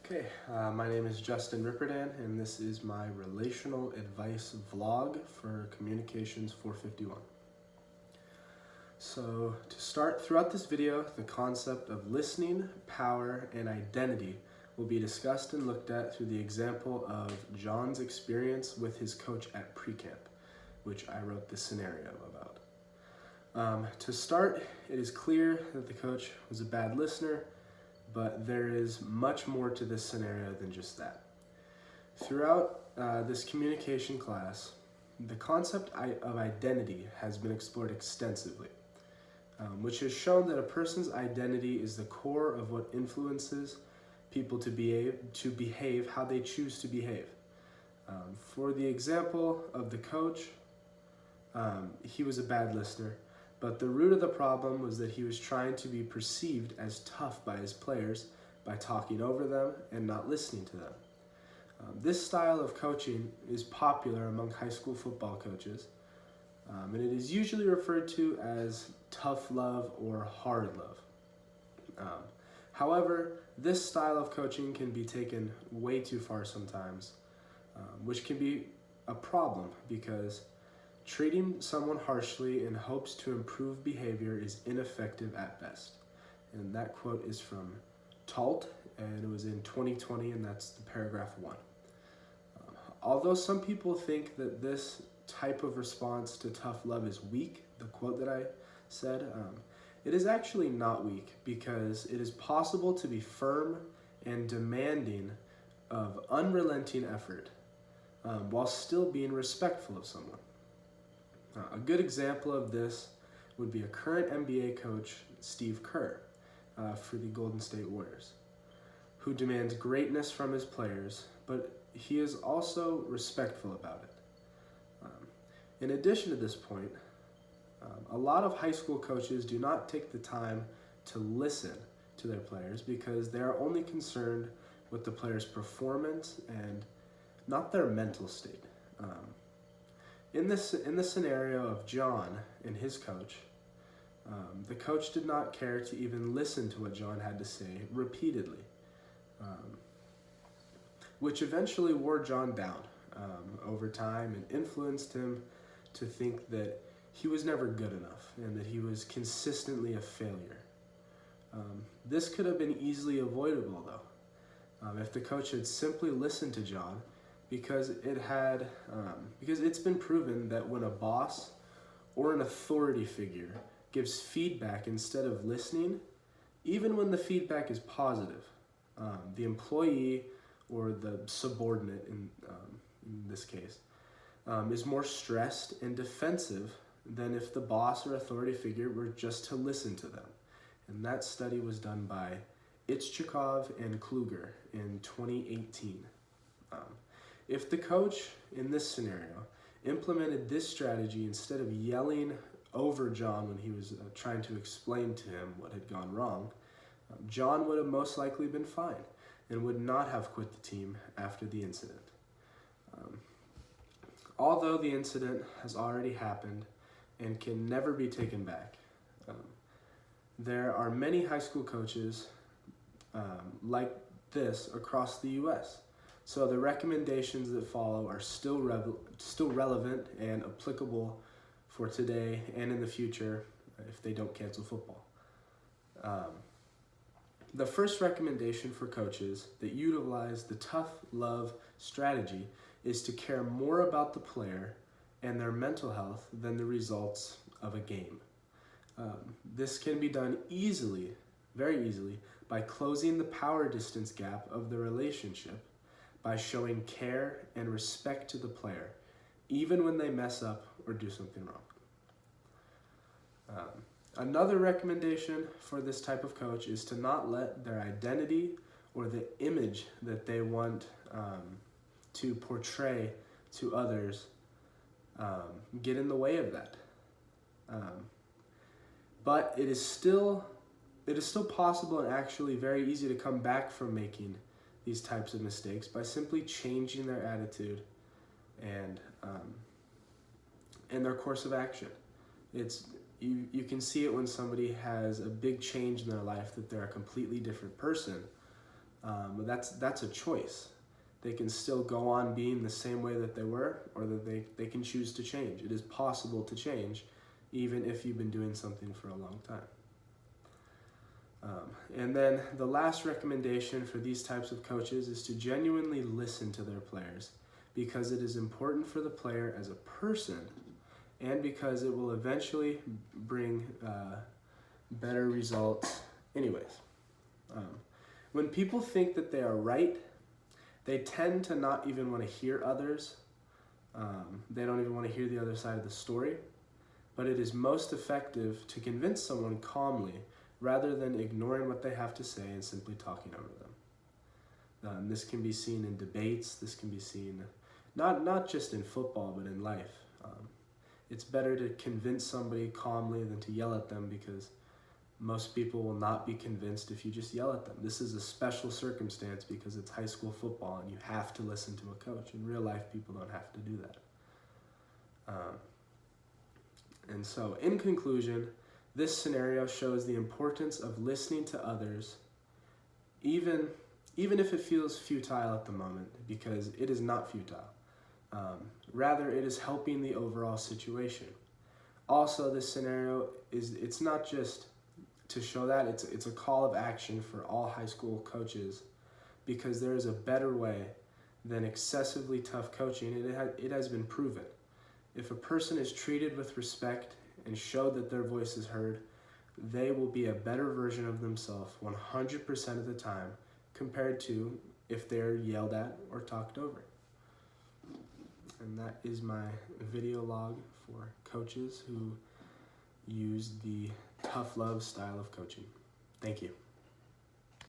Okay, my name is Justin Ripperdan, and this is my relational advice vlog for Communications 451. So, to start, throughout this video, the concept of listening, power, and identity will be discussed and looked at through the example of John's experience with his coach at pre-camp, which I wrote this scenario about. To start, it is clear that the coach was a bad listener, but there is much more to this scenario than just that. Throughout this communication class, the concept of identity has been explored extensively, which has shown that a person's identity is the core of what influences people to behave how they choose to behave. For the example of the coach, he was a bad listener, but the root of the problem was that he was trying to be perceived as tough by his players by talking over them and not listening to them. This style of coaching is popular among high school football coaches, and it is usually referred to as tough love or hard love. However, this style of coaching can be taken way too far sometimes, which can be a problem because treating someone harshly in hopes to improve behavior is ineffective at best. And that quote is from Talt, and it was in 2020, and that's the paragraph 1. Although some people think that this type of response to tough love is weak, the quote that I said, it is actually not weak because it is possible to be firm and demanding of unrelenting effort while still being respectful of someone. A good example of this would be a current NBA coach, Steve Kerr, for the Golden State Warriors, who demands greatness from his players, but he is also respectful about it. In addition to this point, a lot of high school coaches do not take the time to listen to their players because they are only concerned with the player's performance and not their mental state. In the scenario of John and his coach, the coach did not care to even listen to what John had to say repeatedly, which eventually wore John down over time and influenced him to think that he was never good enough and that he was consistently a failure. This could have been easily avoidable though, if the coach had simply listened to John, because it's been proven that when a boss or an authority figure gives feedback instead of listening, even when the feedback is positive, the employee or the subordinate in this case is more stressed and defensive than if the boss or authority figure were just to listen to them. And that study was done by Itchikov and Kluger in 2018. If the coach in this scenario implemented this strategy instead of yelling over John when he was trying to explain to him what had gone wrong, John would have most likely been fine and would not have quit the team after the incident. Although the incident has already happened and can never be taken back, there are many high school coaches like this across the U.S., so the recommendations that follow are still relevant and applicable for today and in the future if they don't cancel football. The first recommendation for coaches that utilize the tough love strategy is to care more about the player and their mental health than the results of a game. This can be done easily, very easily, by closing the power distance gap of the relationship by showing care and respect to the player, even when they mess up or do something wrong. Another recommendation for this type of coach is to not let their identity or the image that they want to portray to others get in the way of that. But it is still possible and actually very easy to come back from making these types of mistakes by simply changing their attitude and their course of action. You can see it when somebody has a big change in their life, that they're a completely different person, But that's a choice. They can still go on being the same way that they were, or that they can choose to change. It is possible to change, even if you've been doing something for a long time. And then the last recommendation for these types of coaches is to genuinely listen to their players, because it is important for the player as a person, and because it will eventually bring better results anyways. When people think that they are right, they tend to not even want to hear others. They don't even want to hear the other side of the story. But it is most effective to convince someone calmly rather than ignoring what they have to say and simply talking over them. This can be seen in debates. This can be seen not just in football, but in life. It's better to convince somebody calmly than to yell at them, because most people will not be convinced if you just yell at them. This is a special circumstance because it's high school football and you have to listen to a coach. In real life, people don't have to do that. And so, in conclusion, this scenario shows the importance of listening to others, even if it feels futile at the moment, because it is not futile. Rather, it is helping the overall situation. Also, this scenario it's not just to show that, it's a call of action for all high school coaches, because there is a better way than excessively tough coaching. It has been proven. If a person is treated with respect and showed that their voice is heard, they will be a better version of themselves 100% of the time, compared to if they're yelled at or talked over. And that is my video log for coaches who use the tough love style of coaching. Thank you.